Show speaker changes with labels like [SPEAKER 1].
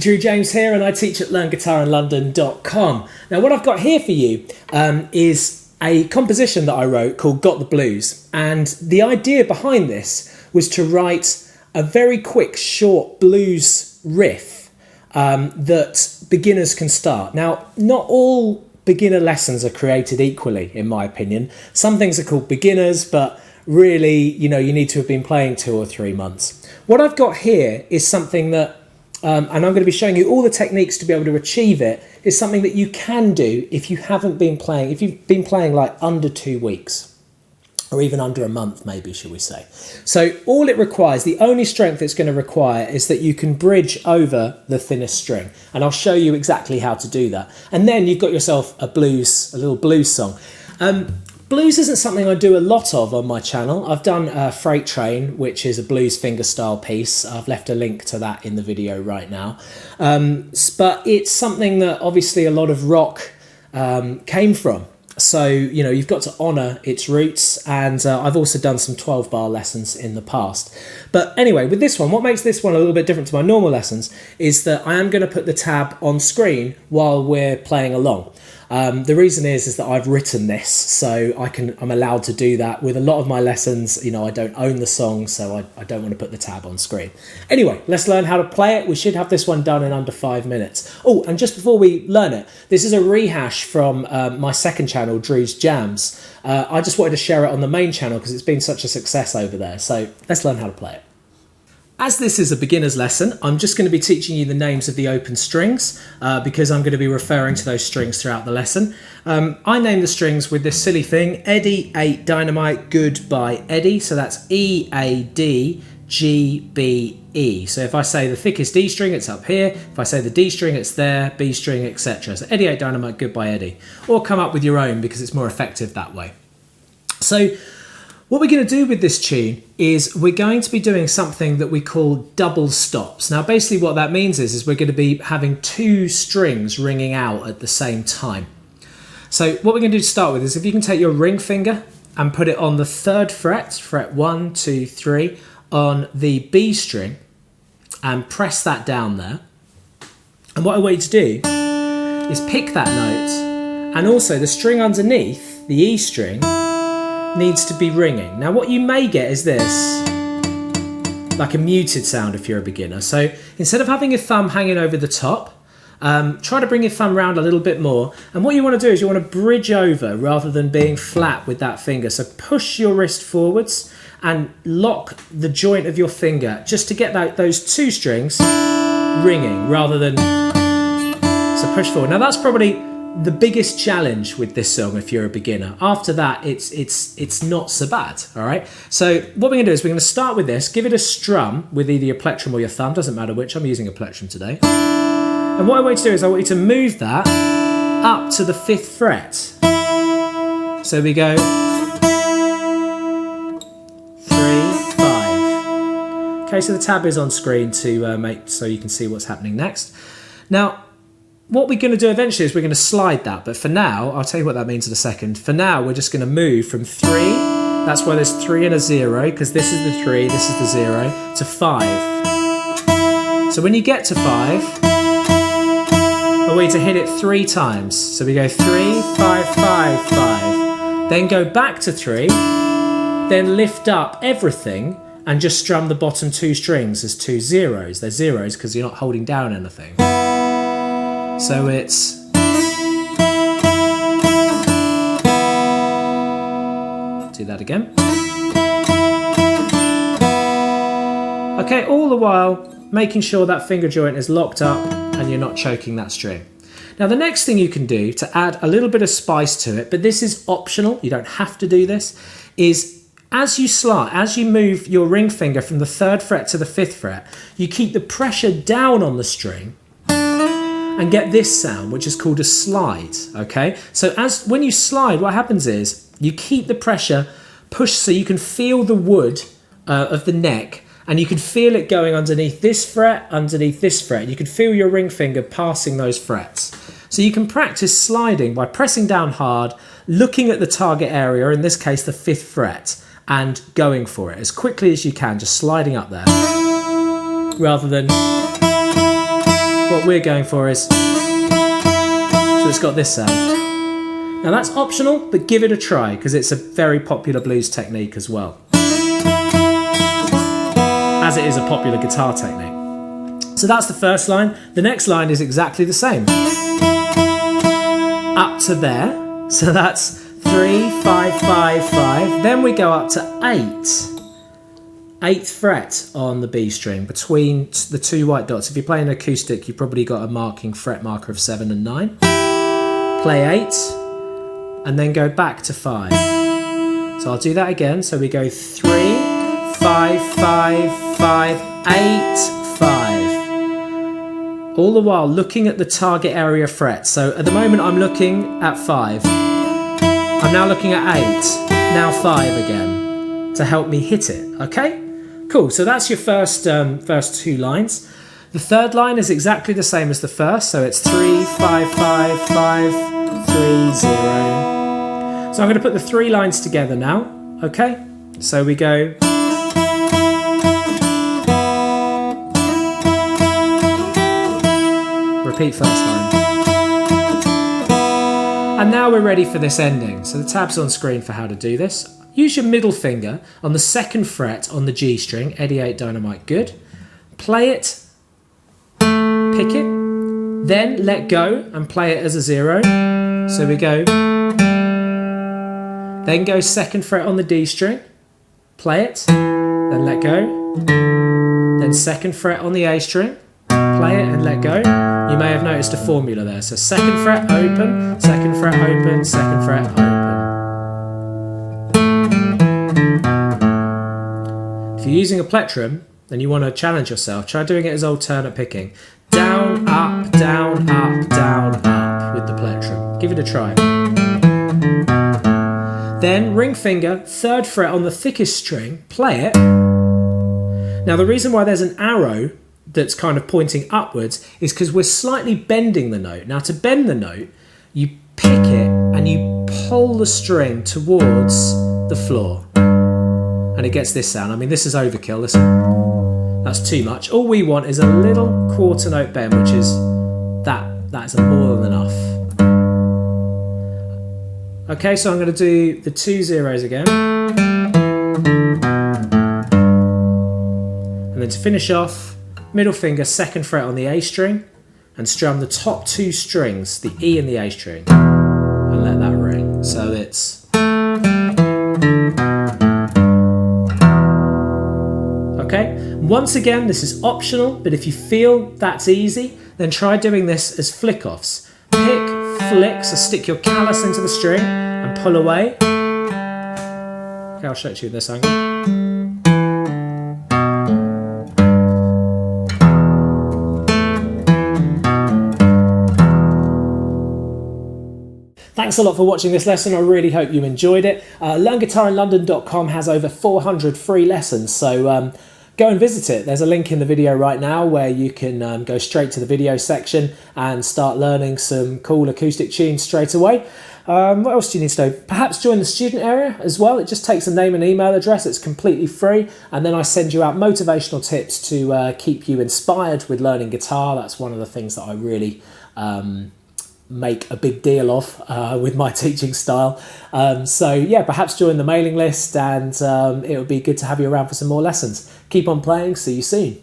[SPEAKER 1] Drew James here, and I teach at learnguitarinlondon.com. Now what I've got here for you is a composition that I wrote called Got the Blues, and the idea behind this was to write a very quick, short blues riff that beginners can start. Now, not all beginner lessons are created equally, in my opinion. Some things are called beginners, but really, you need to have been playing 2 or 3 months. What I've got here is something that, and I'm going to be showing you all the techniques to be able to achieve it, is something that you can do if you haven't been playing, if you've been playing like under 2 weeks. Or even under a month, maybe, should we say. So all it requires, the only strength it's going to require is that you can bridge over the thinnest string. And I'll show you exactly how to do that. And then you've got yourself a little blues song. Blues isn't something I do a lot of on my channel. I've done Freight Train, which is a blues finger style piece. I've left a link to that in the video right now. But it's something that obviously a lot of rock came from. So, you've got to honour its roots, and I've also done some 12-bar lessons in the past. But anyway, with this one, what makes this one a little bit different to my normal lessons is that I am going to put the tab on screen while we're playing along. The reason is that I've written this, so I'm allowed to do that. With a lot of my lessons, I don't own the song, so I don't want to put the tab on screen. Anyway, let's learn how to play it. We should have this one done in under 5 minutes. Oh, and just before we learn it, this is a rehash from my second channel, Drue's Jams. I just wanted to share it on the main channel because it's been such a success over there. So let's learn how to play it. As this is a beginner's lesson, I'm just going to be teaching you the names of the open strings because I'm going to be referring to those strings throughout the lesson. I name the strings with this silly thing, Eddie 8 Dynamite Good by Eddie. So that's E, A, D, G, B, E. So if I say the thickest D string, it's up here. If I say the D string, it's there, B string, etc. So Eddie 8 Dynamite Good by Eddie. Or come up with your own because it's more effective that way. So what we're going to do with this tune is we're going to be doing something that we call double stops. Now, basically what that means is we're going to be having 2 strings ringing out at the same time. So what we're going to do to start with is if you can take your ring finger and put it on the 3rd fret, fret 1, 2, 3, on the B string and press that down there. And what I want you to do is pick that note, and also the string underneath, the E string, needs to be ringing. Now what you may get is this, like a muted sound if you're a beginner. So instead of having your thumb hanging over the top, try to bring your thumb round a little bit more. And what you want to do is you want to bridge over rather than being flat with that finger. So push your wrist forwards and lock the joint of your finger just to get those 2 strings ringing rather than, so push forward. Now that's probably the biggest challenge with this song if you're a beginner. After that, it's not so bad, all right? So what we're going to do is we're going to start with this, give it a strum with either your plectrum or your thumb, doesn't matter which, I'm using a plectrum today. And what I want you to do is I want you to move that up to the 5th fret. So we go 3, 5. Okay, so the tab is on screen to make so you can see what's happening next. Now, what we're going to do eventually is we're going to slide that, but for now, I'll tell you what that means in a second. For now, we're just going to move from 3, that's why there's 3 and a 0, because this is the 3, this is the 0, to 5. So when you get to 5, I want you to hit it 3 times. So we go 3, 5, 5, 5. Then go back to 3, then lift up everything and just strum the bottom 2 strings as 2 zeros. They're zeros because you're not holding down anything. So it's do that again. Okay, all the while making sure that finger joint is locked up and you're not choking that string. Now the next thing you can do to add a little bit of spice to it, but this is optional, you don't have to do this, is as you move your ring finger from the 3rd fret to the 5th fret, you keep the pressure down on the string and get this sound, which is called a slide, okay? So when you slide, what happens is you keep the pressure pushed so you can feel the wood of the neck, and you can feel it going underneath this fret, underneath this fret. You can feel your ring finger passing those frets. So you can practice sliding by pressing down hard, looking at the target area, in this case the 5th fret, and going for it as quickly as you can, just sliding up there, rather than what we're going for is, so it's got this sound. Now that's optional, but give it a try because it's a very popular blues technique as well, as it is a popular guitar technique. So that's the first line. The next line is exactly the same. Up to there, so that's 3, 5, 5, 5. Then we go up to 8. 8th fret on the B string between the two white dots. If you're playing acoustic, you've probably got a fret marker of 7 and 9. Play 8 and then go back to 5. So I'll do that again. So we go 3, 5, 5, 5, 8, 5. All the while looking at the target area fret. So at the moment I'm looking at 5. I'm now looking at 8, now 5 again to help me hit it, okay? Cool, so that's your first two lines. The third line is exactly the same as the first, so it's 3, 5, 5, 5, 3, 0. So I'm going to put the 3 lines together now, okay? So we go... Repeat first line. And now we're ready for this ending. So the tab's on screen for how to do this. Use your middle finger on the 2nd fret on the G string, Eddie 8 Dynamite, good. Play it, pick it, then let go and play it as a 0. So we go, then go 2nd fret on the D string, play it, then let go, then 2nd fret on the A string, play it and let go. You may have noticed a formula there. So 2nd fret open, 2nd fret open, 2nd fret open. If you're using a plectrum and you want to challenge yourself, try doing it as alternate picking. Down, up, down, up, down, up with the plectrum. Give it a try. Then ring finger, 3rd fret on the thickest string, play it. Now the reason why there's an arrow that's kind of pointing upwards is because we're slightly bending the note. Now to bend the note, you pick it and you pull the string towards the floor. And it gets this sound. I mean, this is overkill, listen. That's too much. All we want is a little quarter note bend, which is that's more than enough. Okay, so I'm going to do the 2 zeros again. And then to finish off, middle finger, 2nd fret on the A string, and strum the top 2 strings, the E and the A string, and let that ring. So it's... Okay, once again, this is optional, but if you feel that's easy, then try doing this as flick-offs. Pick, flick, so stick your callus into the string and pull away. Okay, I'll show it to you this angle. Thanks a lot for watching this lesson. I really hope you enjoyed it. LearnGuitarInLondon.com has over 400 free lessons, so go and visit it. There's a link in the video right now where you can go straight to the video section and start learning some cool acoustic tunes straight away. What else do you need to know? Perhaps join the student area as well. It just takes a name and email address. It's completely free. And then I send you out motivational tips to keep you inspired with learning guitar. That's one of the things that I really make a big deal of with my teaching style. So yeah, perhaps join the mailing list, and it would be good to have you around for some more lessons. Keep on playing. See you soon.